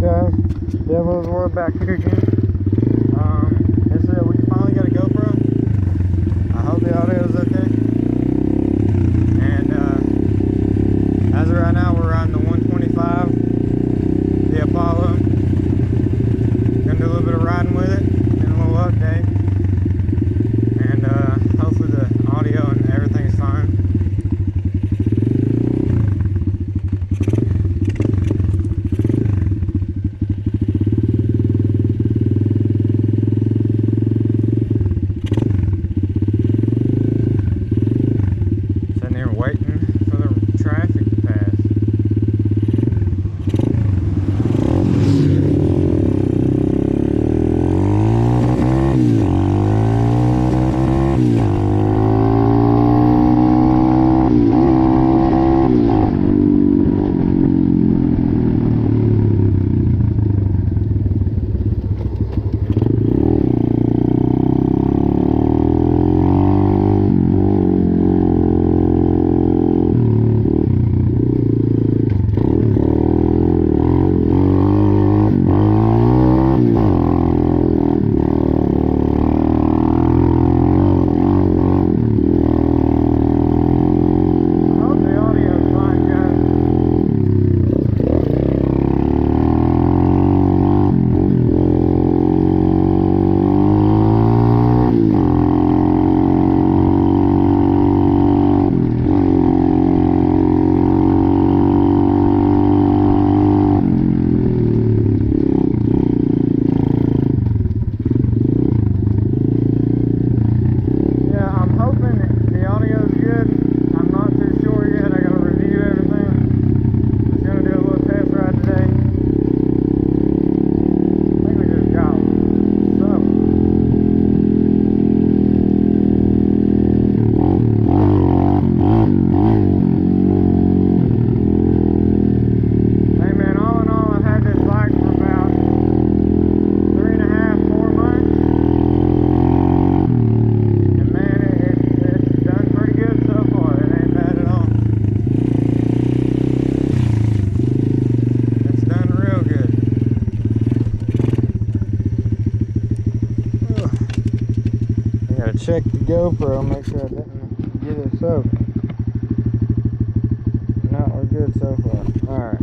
guys? Devil's World back here again. We finally got a GoPro. I hope the audio is okay. And as of right now, we're riding the 125, the Apollo. Gonna do a little bit of riding with it, and a little update. And hopefully the audio and everything's fine. Waiting for the traffic to pass. Check the GoPro, make sure I didn't get it soaked. No, we're good so far. Alright.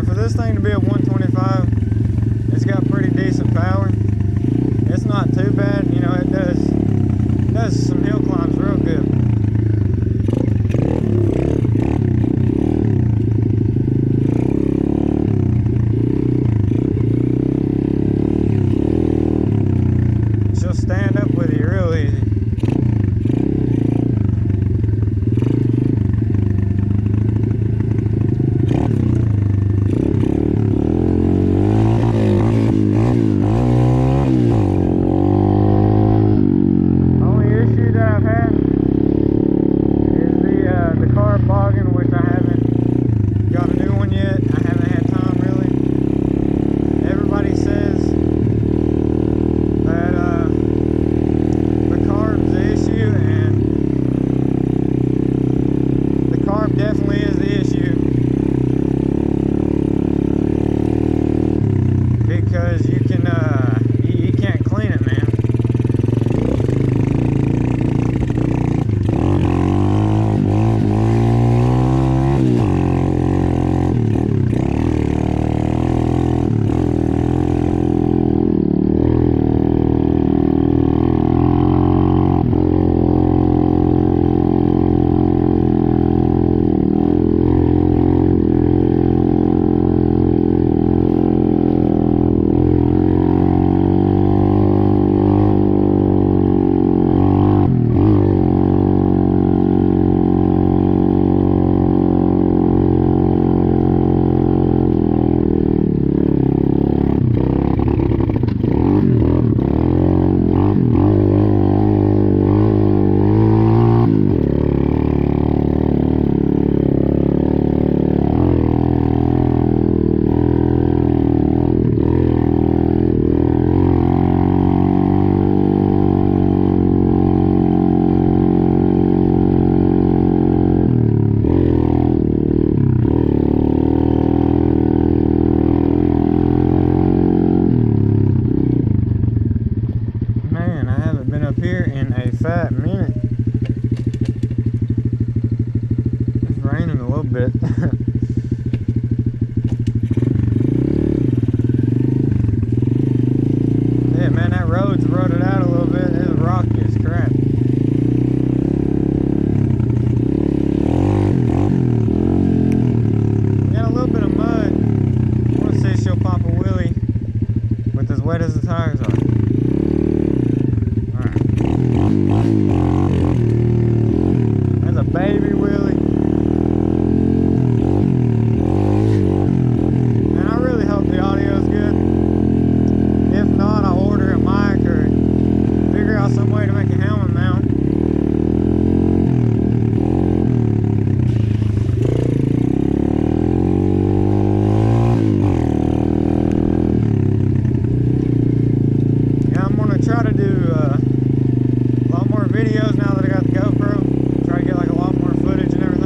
For this thing to be a 125, it's got pretty decent power. It's not too bad, you know, it does some hill climbs real good. She'll stand up with you real easy. here in a fat minute. It's raining a little bit. Yeah, man, that road's rutted out a little bit. It's rocky as crap. Got a little bit of mud. I want to see if she'll pop a wheelie with as wet as the tires are. Alright. That's a baby wheelie. And I really hope the audio's good. If not, I'll order a mic or figure out some way to make a helmet mount. Yeah, I'm gonna try to do a lot more videos now that I got the GoPro. Try to get like a lot more footage and everything.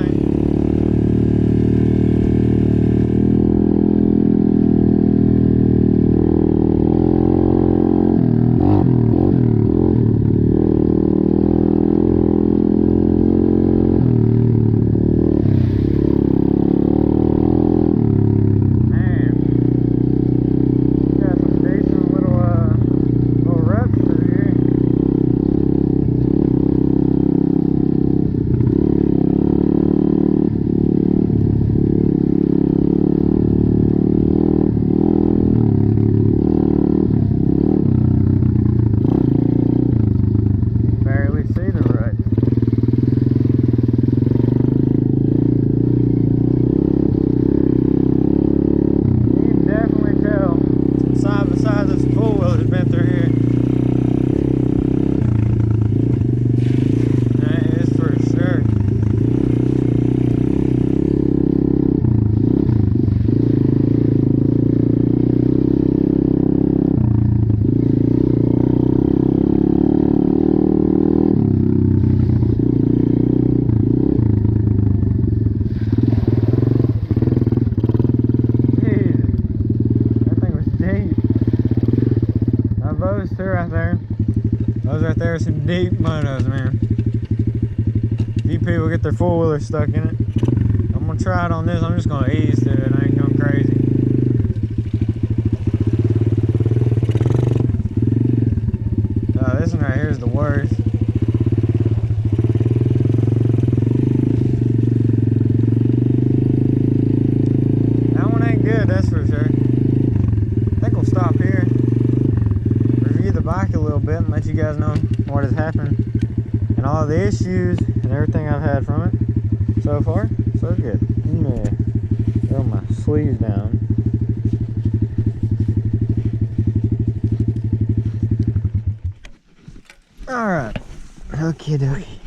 Those right there are some deep muddos, man. Few people get their four-wheeler stuck in it. I'm gonna try it on this. I'm just gonna ease through it. I ain't going crazy. This one right here is the worst. That one ain't good, that's for sure. I think we'll stop here. Review the bike a little bit and let you guys know what has happened and all the issues and everything I've had from it so far. So good. Yeah. Throw my sleeves down. Alright. Okie dokie.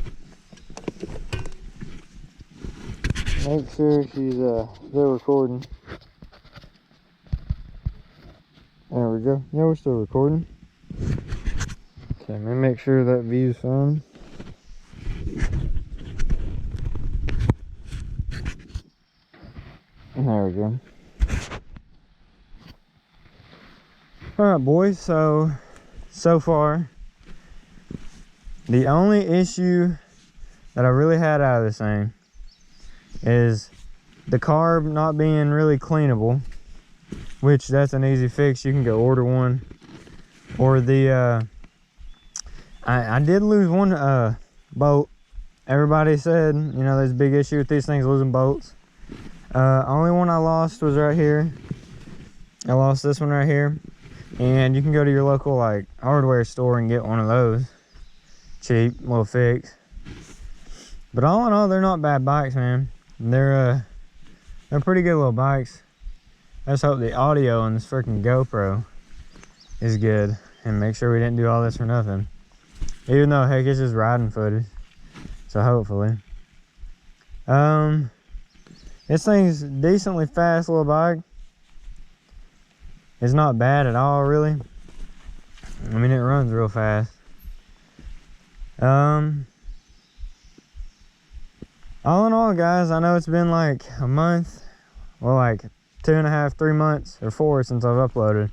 Make sure she's still recording. There we go. Yeah, we're still recording. Okay, let me make sure that view's fine. There we go. Alright boys, so far the only issue that I really had out of this thing is the carb not being really cleanable, which that's an easy fix. You can go order one. Or the I did lose one bolt. Everybody said, you know, there's a big issue with these things losing bolts. Only one I lost was right here. I lost this one right here. And you can go to your local like hardware store and get one of those. Cheap, little fix. But all in all, they're not bad bikes, man. They're pretty good little bikes. I just hope the audio on this freaking GoPro is good. And make sure we didn't do all this for nothing. Even though, heck, it's just riding footage. So hopefully. This thing's a decently fast little bike. It's not bad at all, really. I mean, it runs real fast. All in all, guys, I know it's been like a month. Well, like 2.5, 3 months, or 4 since I've uploaded.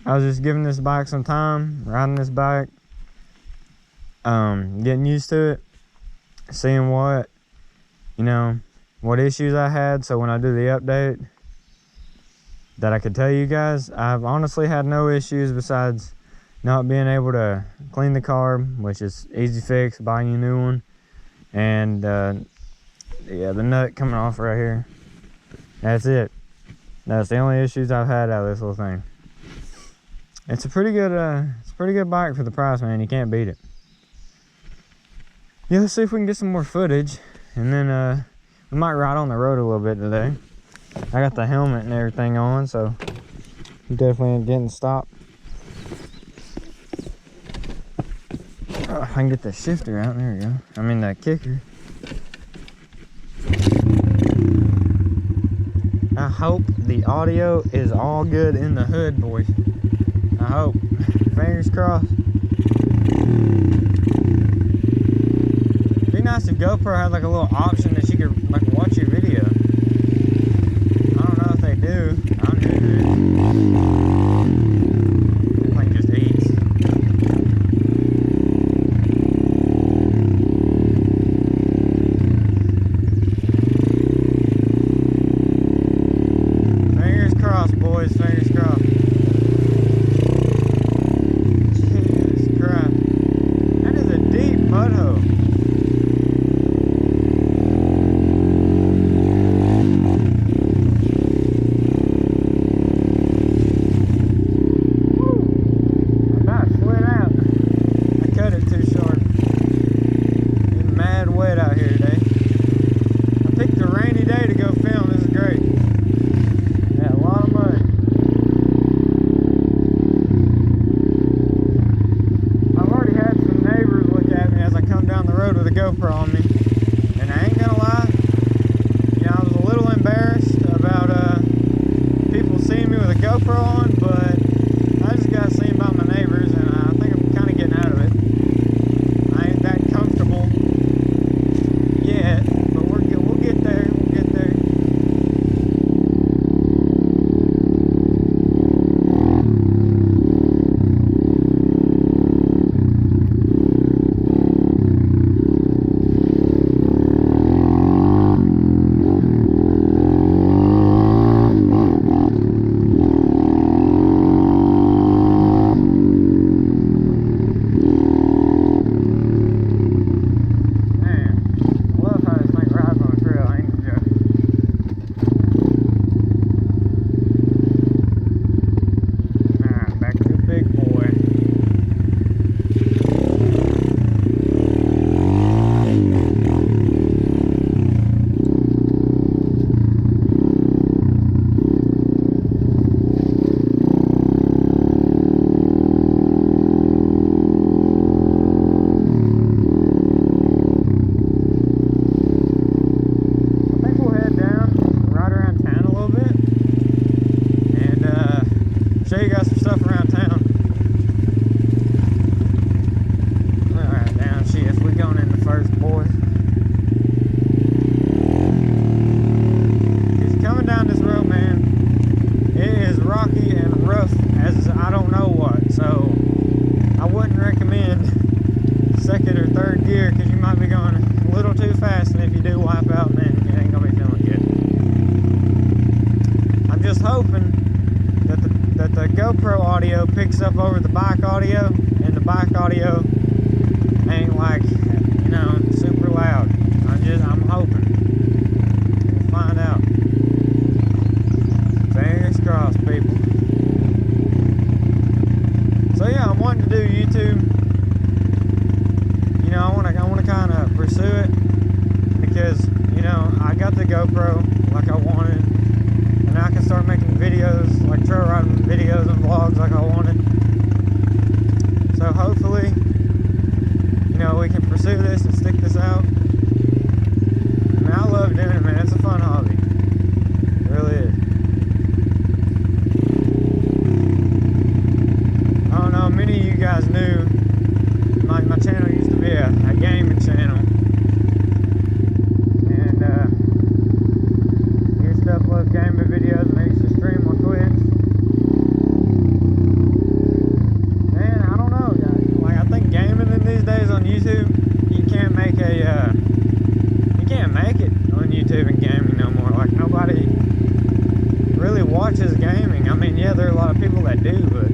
I was just giving this bike some time, riding this bike. getting used to it, seeing what, you know, what issues I had, so when I do the update that I could tell you guys. I've honestly had no issues besides not being able to clean the carb, which is easy fix, buying you a new one, and yeah, the nut coming off right here. That's it. That's the only issues I've had out of this little thing. It's a pretty good bike for the price, man. You can't beat it. Yeah, let's see if we can get some more footage, and then we might ride on the road a little bit today. I got the helmet and everything on, so definitely ain't getting stopped. Oh, I can get the shifter out. There we go. I mean the kicker. I hope the audio is all good in the hood, boys. I hope. Fingers crossed. It'd be nice if GoPro had like a little option that you could like watch your video. I don't know if they do. I'm new to it. This thing just eats. Fingers crossed, boys. Fingers crossed. Jesus Christ. That is a deep mud hole. GoPro on me, and I ain't gonna lie, you know, I was a little embarrassed about people seeing me with a GoPro on, but I just got seen by my neighbors, and I think I'm kind of getting out of it. I ain't that comfortable yet, but we'll get there. We'll get there. Show you guys some stuff around town. Alright, downshift. We're going in the first, boys. It's coming down this road, man. It is rocky and rough as I don't know what. So I wouldn't recommend second or third gear because you might be going a little too fast, and if you do wipe out, man, it ain't gonna be feeling good. I'm just hoping that the GoPro audio picks up over the bike audio, and the bike audio ain't like, you know, super loud. I'm hoping. We'll find out. Fingers crossed, people. So yeah, I'm wanting to do YouTube. You know, I want to kind of pursue it because, you know, I got the GoPro like I wanted. And I can start making videos, like trail riding videos and vlogs like I wanted. So hopefully, you know, we can pursue this and stick this out. I mean, I love doing it, man. It's a fun hobby. It really is. I don't know, many of you guys knew my channel used to be a gaming channel. Upload gaming videos, and I used to stream on Twitch. Man, I don't know, guys. Like, I think gaming in these nowadays on YouTube, you can't make it on YouTube and gaming no more. Like, nobody really watches gaming. I mean, yeah, there are a lot of people that do, but